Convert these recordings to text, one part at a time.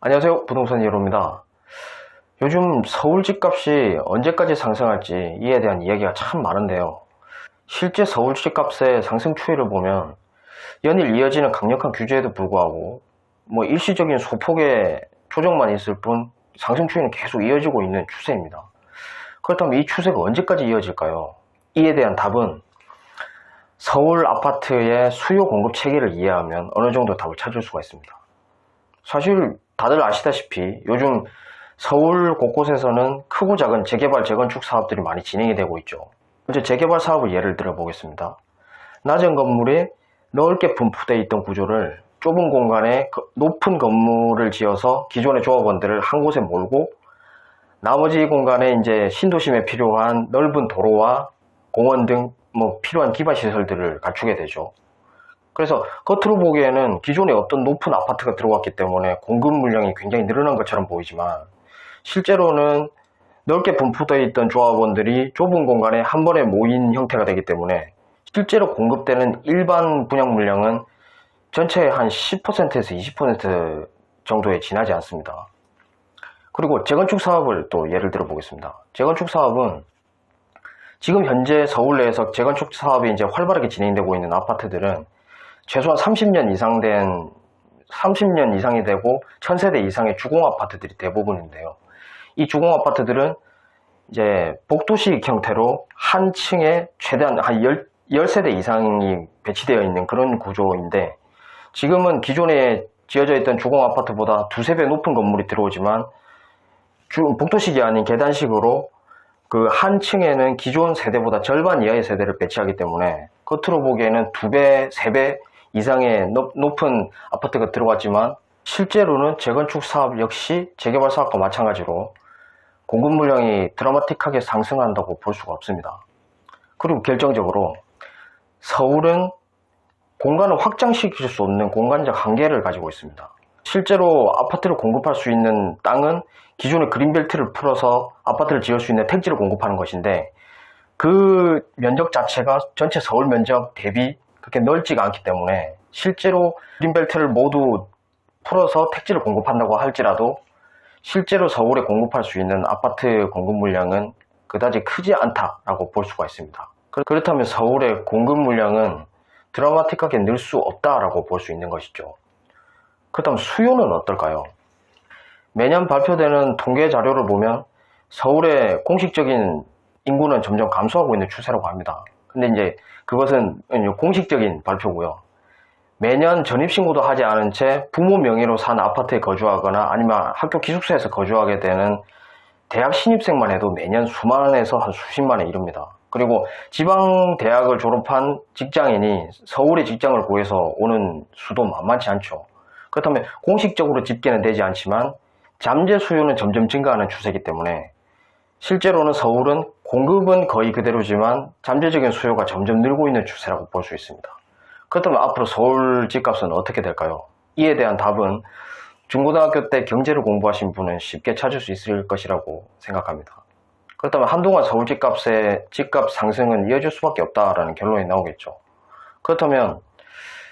안녕하세요. 부동산 이로입니다. 요즘 서울 집값이 언제까지 상승할지 이에 대한 이야기가 참 많은데요. 실제 서울 집값의 상승 추이를 보면 연일 이어지는 강력한 규제에도 불구하고 일시적인 소폭의 조정만 있을 뿐 상승 추이는 계속 이어지고 있는 추세입니다. 그렇다면 이 추세가 언제까지 이어질까요? 이에 대한 답은 서울 아파트의 수요 공급 체계를 이해하면 어느 정도 답을 찾을 수가 있습니다. 사실 다들 아시다시피 요즘 서울 곳곳에서는 크고 작은 재개발, 재건축 사업들이 많이 진행이 되고 있죠. 이제 재개발 사업을 예를 들어 보겠습니다. 낮은 건물이 넓게 분포되어 있던 구조를 좁은 공간에 높은 건물을 지어서 기존의 조합원들을 한 곳에 몰고 나머지 공간에 이제 신도심에 필요한 넓은 도로와 공원 등 필요한 기반 시설들을 갖추게 되죠. 그래서 겉으로 보기에는 기존에 어떤 높은 아파트가 들어왔기 때문에 공급 물량이 굉장히 늘어난 것처럼 보이지만 실제로는 넓게 분포되어 있던 조합원들이 좁은 공간에 한 번에 모인 형태가 되기 때문에 실제로 공급되는 일반 분양 물량은 전체의 한 10%에서 20% 정도에 지나지 않습니다. 그리고 재건축 사업을 또 예를 들어 보겠습니다. 재건축 사업은 지금 현재 서울 내에서 재건축 사업이 이제 활발하게 진행되고 있는 아파트들은 최소한 30년 이상이 되고 1000세대 이상의 주공 아파트들이 대부분인데요. 이 주공 아파트들은 이제 복도식 형태로 한 층에 최대한 한 10세대 이상이 배치되어 있는 그런 구조인데 지금은 기존에 지어져 있던 주공 아파트보다 두세 배 높은 건물이 들어오지만 복도식이 아닌 계단식으로 그 한 층에는 기존 세대보다 절반 이하의 세대를 배치하기 때문에 겉으로 보기에는 2배, 3배 이상의 높은 아파트가 들어왔지만 실제로는 재건축 사업 역시 재개발 사업과 마찬가지로 공급 물량이 드라마틱하게 상승한다고 볼 수가 없습니다. 그리고 결정적으로 서울은 공간을 확장시킬 수 없는 공간적 한계를 가지고 있습니다. 실제로 아파트를 공급할 수 있는 땅은 기존의 그린벨트를 풀어서 아파트를 지을 수 있는 택지를 공급하는 것인데 그 면적 자체가 전체 서울 면적 대비 그렇게 넓지가 않기 때문에 실제로 그린벨트를 모두 풀어서 택지를 공급한다고 할지라도 실제로 서울에 공급할 수 있는 아파트 공급 물량은 그다지 크지 않다라고 볼 수가 있습니다. 그렇다면 서울의 공급 물량은 드라마틱하게 늘 수 없다라고 볼 수 있는 것이죠. 그렇다면 수요는 어떨까요? 매년 발표되는 통계 자료를 보면 서울의 공식적인 인구는 점점 감소하고 있는 추세라고 합니다. 근데 이제 그것은 공식적인 발표고요. 매년 전입신고도 하지 않은 채 부모 명의로 산 아파트에 거주하거나 아니면 학교 기숙사에서 거주하게 되는 대학 신입생만 해도 매년 수만에서 한 수십만에 이릅니다. 그리고 지방 대학을 졸업한 직장인이 서울에 직장을 구해서 오는 수도 만만치 않죠. 그렇다면 공식적으로 집계는 되지 않지만 잠재 수요는 점점 증가하는 추세이기 때문에 실제로는 서울은 공급은 거의 그대로지만 잠재적인 수요가 점점 늘고 있는 추세라고 볼 수 있습니다. 그렇다면 앞으로 서울 집값은 어떻게 될까요? 이에 대한 답은 중고등학교 때 경제를 공부하신 분은 쉽게 찾을 수 있을 것이라고 생각합니다. 그렇다면 한동안 서울 집값의 집값 상승은 이어질 수밖에 없다라는 결론이 나오겠죠. 그렇다면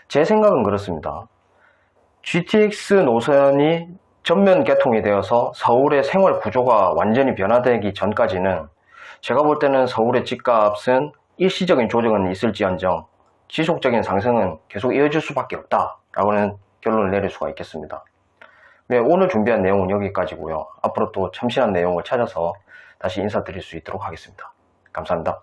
제 생각은 그렇습니다. GTX 노선이 전면 개통이 되어서 서울의 생활 구조가 완전히 변화되기 전까지는 제가 볼 때는 서울의 집값은 일시적인 조정은 있을지언정 지속적인 상승은 계속 이어질 수밖에 없다라고는 결론을 내릴 수가 있겠습니다. 네, 오늘 준비한 내용은 여기까지고요. 앞으로 또 참신한 내용을 찾아서 다시 인사드릴 수 있도록 하겠습니다. 감사합니다.